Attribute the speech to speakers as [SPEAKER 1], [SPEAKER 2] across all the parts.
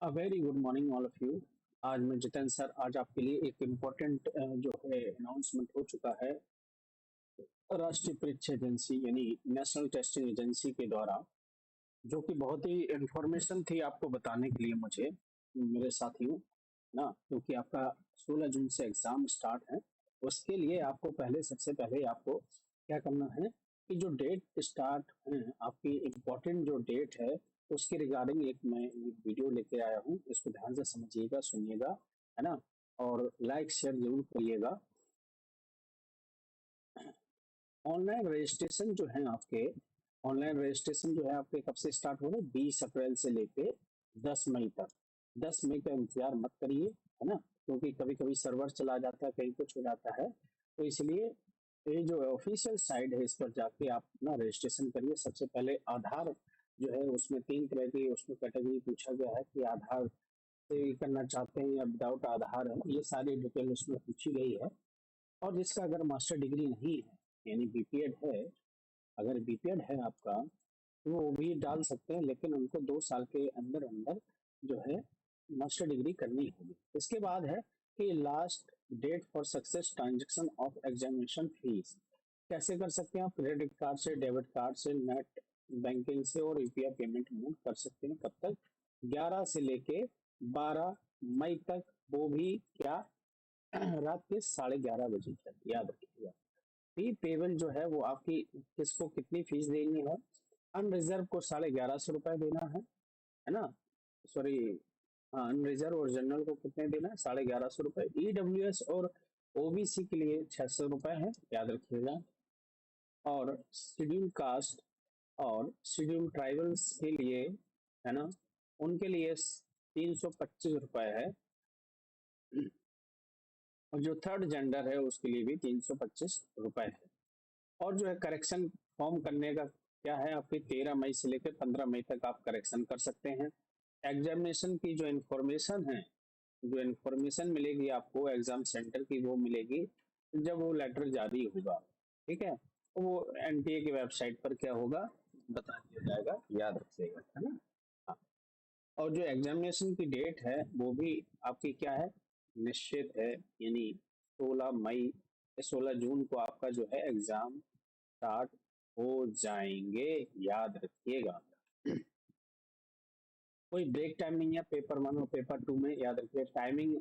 [SPEAKER 1] Very good morning all of you. आज मैं Jitendra sir आज आपके लिए एक इम्पोर्टेंट जो है अनाउंसमेंट हो चुका है राष्ट्रीय परीक्षा एजेंसी यानी नेशनल टेस्टिंग एजेंसी के द्वारा, जो कि बहुत ही इंफॉर्मेशन थी आपको बताने के लिए मुझे, मेरे साथियों ना, क्योंकि आपका 16 जून से एग्जाम स्टार्ट है। उसके लिए आपको सबसे पहले आपको क्या करना है कि जो डेट स्टार्ट है आपकी इम्पोर्टेंट जो डेट है उसके रिगार्डिंग मैं एक वीडियो लेके आया हूँ। इसको ध्यान से समझिएगा, सुनिएगा, है ना। और लाइक शेयर जरूर करिएगा। ऑनलाइन रजिस्ट्रेशन जो है आपके ऑनलाइन रजिस्ट्रेशन जो है आपके कब से स्टार्ट हो रहा है? 20 अप्रैल से लेके 10 मई तक। 10 मई का इंतजार मत करिए, है ना, क्योंकि कभी कभी सर्वर चला जाता है, कहीं कुछ हो जाता है। तो इसलिए ये जो ऑफिशियल साइट है इस पर जाके आप अपना रजिस्ट्रेशन करिए। सबसे पहले आधार जो है, उसमें 3 तरह की उसमें कैटेगरी पूछा गया है कि आधार से करना चाहते हैं या विदाउट आधार है, ये सारी डिटेल उसमें पूछी गई है। और जिसका अगर मास्टर डिग्री नहीं है यानी बीपीएड है, अगर बीपीएड है आपका तो वो भी डाल सकते हैं, लेकिन उनको 2 साल के अंदर अंदर जो है मास्टर डिग्री करनी होगी। इसके बाद है कि last date for success transaction of examination fees. कैसे कर सकते हैं आप? क्रेडिट कार्ड से, डेबिट कार्ड से, नेट बैंकिंग से और यूपीआई पेमेंट मोड कर सकते हैं। कब तक? 11 से लेके 12 मई तक, वो भी क्या रात के 11:30 बजे तक, याद रखिएगा। फी पेबल जो है वो आपकी किसको कितनी फीस देनी है? अनरिजर्व को 1150 रुपए देना है ना। सॉरी, हाँ, अनरिजर्व और जनरल को कितने देना है? 1150 रुपए। ईडब्ल्यूएस और ओबीसी के लिए 600 रुपए है, याद रखिएगा। और शेड्यूल कास्ट और शेड्यूल ट्राइबल्स के लिए, है ना, उनके लिए 325 रुपए है। और जो थर्ड जेंडर है उसके लिए भी 325 रुपए है। और जो है करेक्शन फॉर्म करने का क्या है, आपके 13 मई से लेकर 15 मई तक आप करेक्शन कर सकते हैं। एग्जामिनेशन की जो इन्फॉर्मेशन मिलेगी आपको एग्जाम सेंटर की, वो मिलेगी जब वो लेटर जारी होगा। ठीक है, तो वो एनटीए की वेबसाइट पर क्या होगा बता दिया जाएगा, याद रखिएगा, है ना। हाँ। और जो एग्जामिनेशन की डेट है वो भी आपकी क्या है, निश्चित है, यानी 16 मई, 16 जून को आपका जो है एग्जाम स्टार्ट हो जाएंगे, याद रखिएगा। कोई ब्रेक टाइम नहीं है पेपर 1 और पेपर 2 में, याद रखिए। टाइमिंग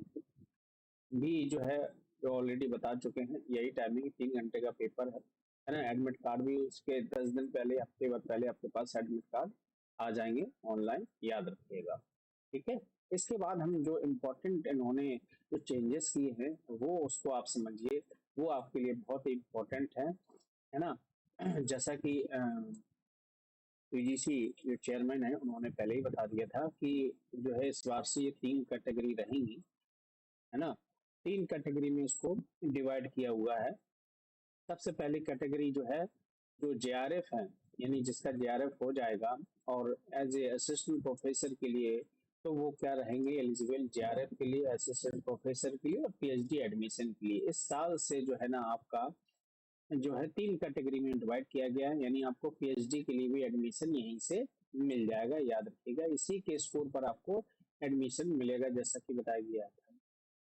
[SPEAKER 1] भी जो है जो ऑलरेडी बता चुके हैं, यही टाइमिंग, 3 घंटे का पेपर है ना। एडमिट कार्ड भी उसके 10 दिन पहले, हफ्ते भर पहले आपके पास एडमिट कार्ड आ जाएंगे ऑनलाइन, याद रखिएगा। ठीक है। इसके बाद हम जो इम्पोर्टेंट इन्होंने जो चेंजेस किए हैं वो उसको आप समझिए, वो आपके लिए बहुत ही इम्पोर्टेंट है ना। जैसा कि पीजीसी जो चेयरमैन है उन्होंने पहले ही बता दिया था कि जो है इस बार से ये 3 कैटेगरी रहेंगी, है ना। 3 कैटेगरी में इसको डिवाइड किया हुआ है। सबसे पहली कैटेगरी जो है, जो जेआरएफ है, यानी जिसका जेआरएफ हो जाएगा और एज ए असिस्टेंट प्रोफेसर के लिए, तो वो क्या रहेंगे एलिजिबल जेआरएफ के लिए, असिस्टेंट प्रोफेसर के लिए और पीएचडी एडमिशन के लिए। इस साल से जो है ना आपका जो है 3 कैटेगरी में डिवाइड किया गया है, यानी आपको पीएचडी के लिए भी एडमिशन यहीं से मिल जाएगा, याद रखिएगा। इसी के स्कोर पर आपको एडमिशन मिलेगा, जैसा कि बताया गया था।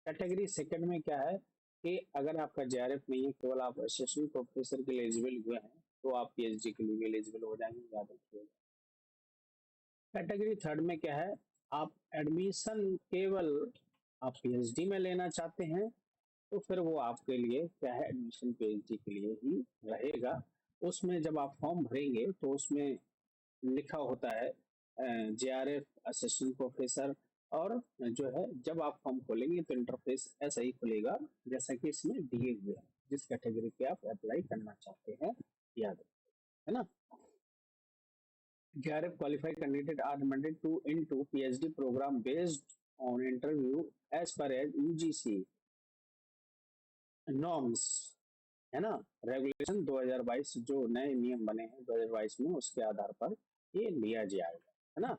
[SPEAKER 1] कैटेगरी सेकंड में क्या है कि अगर आपका जेआरएफ नहीं है, केवल आप असिस्टेंट प्रोफेसर के लिए एलिजिबल हुए हैं, तो आप पीएचडी के लिए भी एलिजिबल हो जाएंगे, याद रखिएगा। कैटेगरी थर्ड में क्या है, आप एडमिशन केवल आप पीएचडी में लेना चाहते हैं, तो फिर वो आपके लिए क्या है, एडमिशन पीएचडी के लिए ही रहेगा। उसमें जब आप फॉर्म भरेंगे तो उसमें लिखा होता है जेआरएफ असिस्टेंट प्रोफेसर। और जो है जब आप फॉर्म खोलेंगे तो इंटरफेस ऐसा ही खुलेगा जैसा कि इसमें दिए हुए हैं, जिस कैटेगरी पे आप अप्लाई करना चाहते हैं, याद रखिए, है ना। JRF qualified candidate are recommended to into PhD program based on interview as per as UGC norms, है ना। रेगुलेशन 2022 जो नए नियम बने हैं 2022 में, उसके आधार पर ये लिया जाएगा, है ना।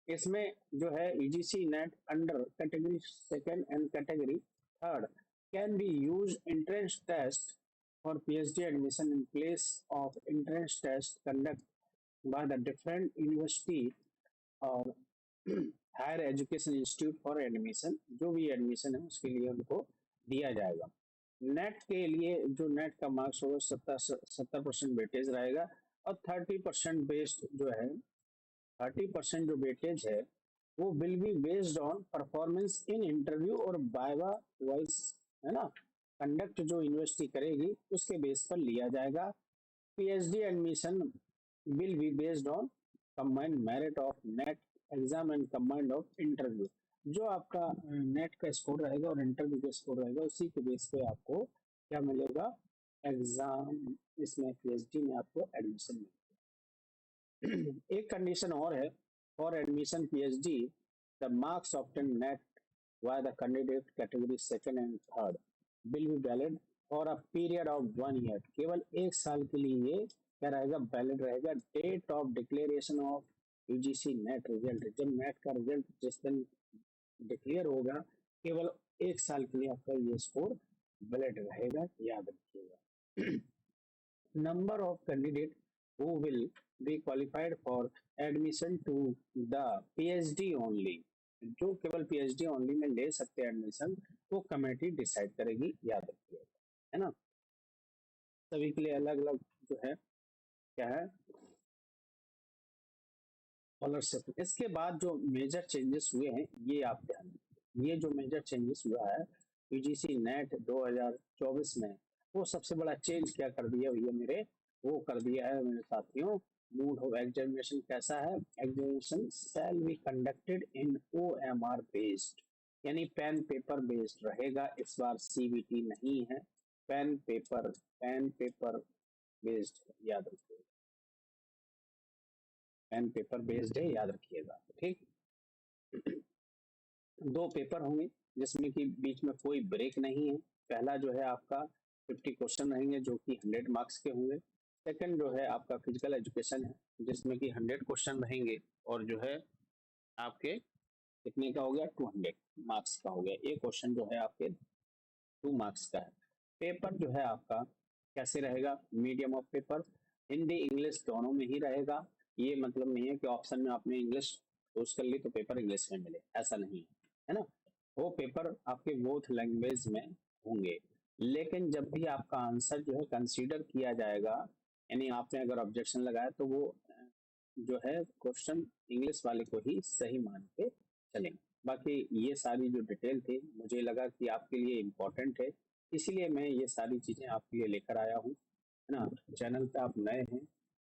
[SPEAKER 1] इसमें जो है UGC NET under category second and category third can be use entrance test for PhD admission in place of entrance test conduct by the different university or higher education institute for admission, जो भी admission है उसके लिए उनको दिया जाएगा। Net के लिए जो नेट का मार्क्स होगा 70% वेटेज रहेगा, और 30% बेस्ड जो है, 30% जो वेटेज है वो will be based on performance in interview और वाइवा वॉइस, है ना, कंडक्ट जो यूनिवर्सिटी करेगी उसके बेस पर लिया जाएगा। PhD admission will be based on combined merit of net exam and combined of interview. जो आपका नेट का स्कोर रहेगा और इंटरव्यू का स्कोर रहेगा उसी के बेस पे आपको क्या मिलेगा, एग्जाम, इसमें पीएचडी में आपको एडमिशन मिलेगा। एक कंडीशन और है, for admission PhD the marks obtain net why the candidate category second and third will be valid for a period of 1 year. केवल 1 साल के लिए ये क्या रहेगा, वैलिड रहेगा। Date of declaration of UGC NET result, जब नेट का रिजल्ट जिस दिन डिक्लेयर होगा केवल 1 साल के लिए आपका ये स्कोर वैलिड रहेगा, याद रखिएगा। number of candidate who will be qualified for admission to the PhD only, जो केवल PhD ओनली में ले सकते हैं एडमिशन, वो कमेटी डिसाइड करेगी, याद रखिएगा, है ना। सभी के लिए अलग अलग जो है क्या है, स्कॉलरशिप। इसके बाद जो मेजर चेंजेस हुए हैं ये आप ध्यान दें, ये जो मेजर चेंजेस हुआ है यूजीसी नेट 2024 में, वो सबसे बड़ा चेंज क्या कर दिया भैया मेरे, वो कर दिया है मेरे साथियों, मोड ऑफ एग्जामिनेशन कैसा है, examination shall be conducted in OMR based, यानी पेन पेपर बेस्ड रहेगा। इस बार सीबीटी नहीं है, पेन पेपर बेस्ड, याद रखिएगा, पेन पेपर बेस्ड है, याद रखिएगा, ठीक। 2 पेपर होंगे जिसमें कि बीच में कोई ब्रेक नहीं है। पहला जो है आपका 50 क्वेश्चन रहेंगे जो कि 100 मार्क्स के होंगे। सेकंड जो है आपका फिजिकल एजुकेशन है जिसमें कि 100 क्वेश्चन रहेंगे और जो है आपके कितने का हो गया, 200 मार्क्स का हो गया। एक क्वेश्चन जो है आपके 2 मार्क्स का है। पेपर जो है आपका कैसे रहेगा, medium of paper, Hindi English दोनों में ही रहेगा। ये मतलब नहीं है कि ऑप्शन में आपने इंग्लिश चूज कर ली तो पेपर इंग्लिश में मिले, ऐसा नहीं है ना। वो पेपर आपके बोथ लैंग्वेज में होंगे, लेकिन जब भी आपका आंसर जो है कंसीडर किया जाएगा, यानी आपने अगर ऑब्जेक्शन लगाया तो वो जो है क्वेश्चन इंग्लिश वाले को ही सही मान के चलेंगे। बाकी ये सारी जो डिटेल थी मुझे लगा कि आपके लिए इम्पोर्टेंट है, इसीलिए मैं ये सारी चीजें आपके लिए लेकर आया हूँ, है ना। चैनल पे आप नए हैं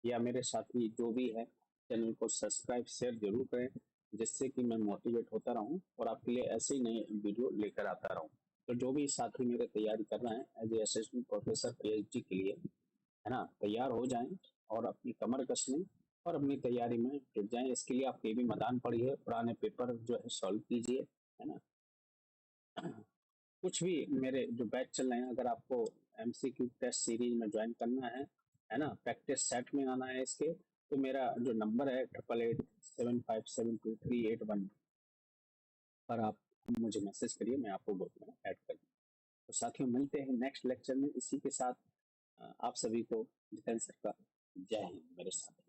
[SPEAKER 1] या मेरे साथी जो भी है, चैनल को सब्सक्राइब शेयर जरूर करें, जिससे कि मैं मोटिवेट होता रहूं और आपके लिए ऐसे ही नए वीडियो लेकर आता रहूं। तो जो भी साथी मेरे तैयारी कर रहे हैं as a assistant professor PhD के लिए, है ना, तैयार हो जाएं और अपनी कमर कस लें और अपनी तैयारी में जुट जाएं। इसके लिए आप केवी मैदान पढ़िए, पुराने पेपर जो है सॉल्व कीजिए, है ना। कुछ भी मेरे जो बैच चल रहे हैं, अगर आपको एमसीक्यू टेस्ट सीरीज में ज्वाइन करना है ना, प्रैक्टिस सेट में आना है इसके, तो मेरा जो नंबर है 8887572381 पर आप मुझे मैसेज करिए, मैं आपको ग्रुप में ऐड कर दूँ। तो साथियों मिलते हैं नेक्स्ट लेक्चर में। इसी के साथ आप सभी को जितेंद्र सर का जय हिंद मेरे साथ।